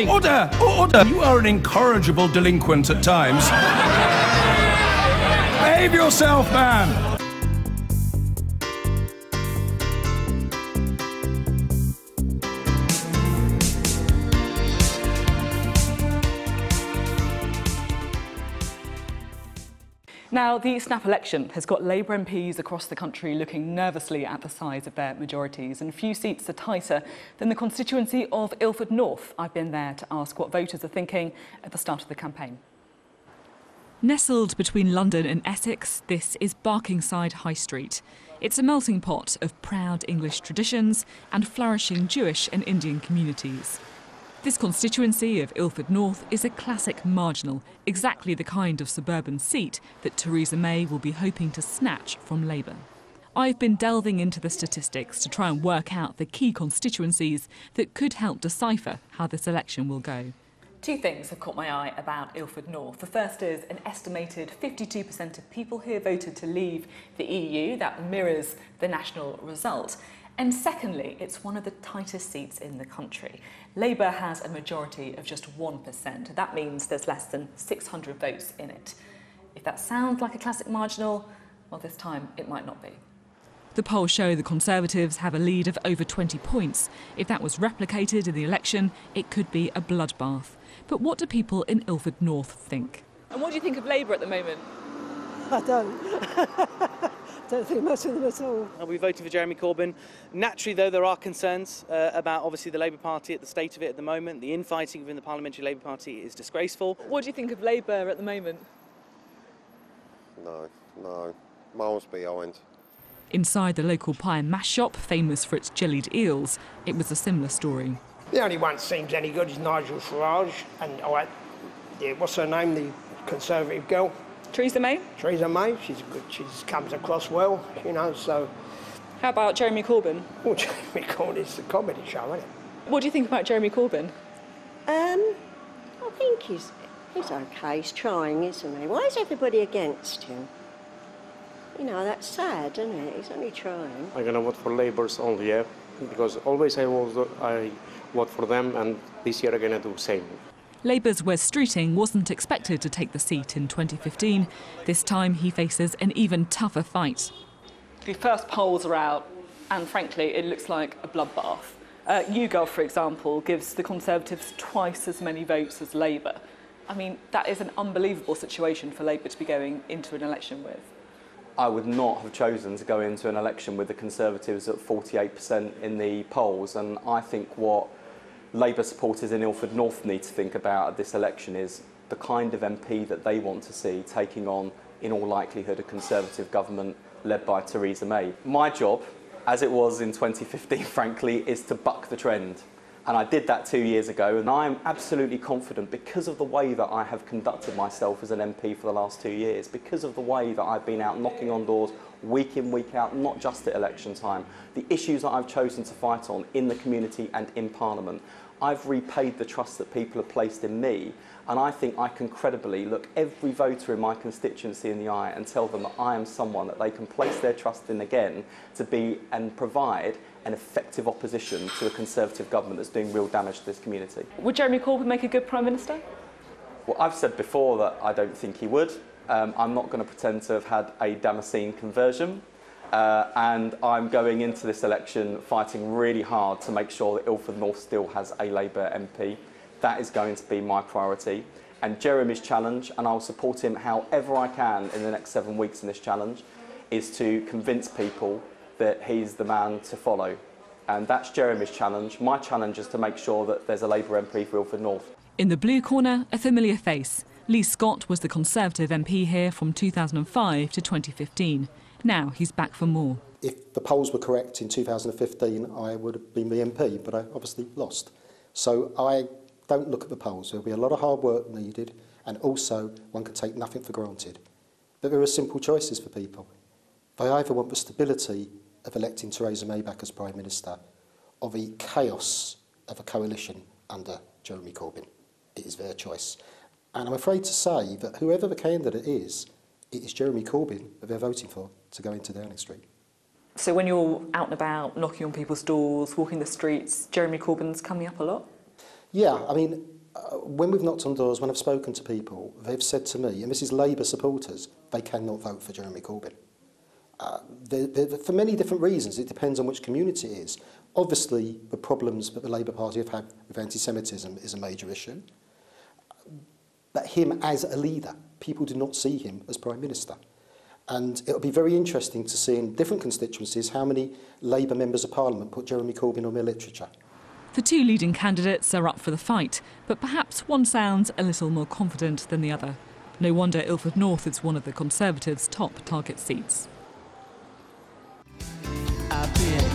Order! Order! You are an incorrigible delinquent at times. Behave yourself, man! Now, the snap election has got Labour MPs across the country looking nervously at the size of their majorities, and few seats are tighter than the constituency of Ilford North. I've been there to ask what voters are thinking at the start of the campaign. Nestled between London and Essex, this is Barkingside High Street. It's a melting pot of proud English traditions and flourishing Jewish and Indian communities. This constituency of Ilford North is a classic marginal, exactly the kind of suburban seat that Theresa May will be hoping to snatch from Labour. I've been delving into the statistics to try and work out the key constituencies that could help decipher how this election will go. Two things have caught my eye about Ilford North. The first is an estimated 52% of people here voted to leave the EU. That mirrors the national result. And secondly, it's one of the tightest seats in the country. Labour has a majority of just 1%. That means there's less than 600 votes in it. If that sounds like a classic marginal, well, this time it might not be. The polls show the Conservatives have a lead of over 20 points. If that was replicated in the election, it could be a bloodbath. But what do people in Ilford North think? And what do you think of Labour at the moment? I don't think much of them at all. I'll be voting for Jeremy Corbyn. Naturally, though, there are concerns about, obviously, the Labour Party at the state of it at the moment. The infighting within the Parliamentary Labour Party is disgraceful. What do you think of Labour at the moment? No, miles behind. Inside the local pie and mash shop, famous for its jellied eels, it was a similar story. The only one that seems any good is Nigel Farage, and what's her name, the Conservative girl? Theresa May? Theresa May, she's good, she comes across well, you know, so... How about Jeremy Corbyn? Well, Jeremy Corbyn's the comedy show, isn't it? What do you think about Jeremy Corbyn? I think he's okay, he's trying, isn't he? Why is everybody against him? You know, that's sad, isn't it? He's only trying. I'm going to vote for Labour's only, yeah, because always I vote for them, and this year I'm going to do the same. Labour's Wes Streeting wasn't expected to take the seat in 2015. This time he faces an even tougher fight. The first polls are out, and frankly, it looks like a bloodbath. YouGov, for example, gives the Conservatives twice as many votes as Labour. I mean, that is an unbelievable situation for Labour to be going into an election with. I would not have chosen to go into an election with the Conservatives at 48% in the polls, and I think what Labour supporters in Ilford North need to think about at this election is the kind of MP that they want to see taking on, in all likelihood, a Conservative government led by Theresa May. My job, as it was in 2015, frankly, is to buck the trend. And I did that 2 years ago, and I am absolutely confident, because of the way that I have conducted myself as an MP for the last 2 years, because of the way that I've been out knocking on doors week in, week out, not just at election time, the issues that I've chosen to fight on in the community and in Parliament, I've repaid the trust that people have placed in me, and I think I can credibly look every voter in my constituency in the eye and tell them that I am someone that they can place their trust in again to be and provide an effective opposition to a Conservative government that's doing real damage to this community. Would Jeremy Corbyn make a good Prime Minister? Well, I've said before that I don't think he would. I'm not going to pretend to have had a Damascene conversion. And I'm going into this election fighting really hard to make sure that Ilford North still has a Labour MP. That is going to be my priority. And Jeremy's challenge, and I'll support him however I can in the next 7 weeks in this challenge, is to convince people that he's the man to follow. And that's Jeremy's challenge. My challenge is to make sure that there's a Labour MP for Ilford North. In the blue corner, a familiar face. Lee Scott was the Conservative MP here from 2005 to 2015. Now he's back for more. If the polls were correct in 2015, I would have been the MP, but I obviously lost. So I don't look at the polls. There'll be a lot of hard work needed, and also one can take nothing for granted. But there are simple choices for people. They either want the stability of electing Theresa May back as Prime Minister, or the chaos of a coalition under Jeremy Corbyn. It is their choice. And I'm afraid to say that whoever the candidate is, it is Jeremy Corbyn that they're voting for to go into Downing Street. So when you're out and about, knocking on people's doors, walking the streets, Jeremy Corbyn's coming up a lot? Yeah, I mean, when we've knocked on doors, when I've spoken to people, they've said to me, and this is Labour supporters, they cannot vote for Jeremy Corbyn. For many different reasons. It depends on which community it is. Obviously, the problems that the Labour Party have had with anti-Semitism is a major issue. But him as a leader, people do not see him as Prime Minister. And it'll be very interesting to see in different constituencies how many Labour members of Parliament put Jeremy Corbyn on their literature. The two leading candidates are up for the fight, but perhaps one sounds a little more confident than the other. No wonder Ilford North is one of the Conservatives' top target seats. I've been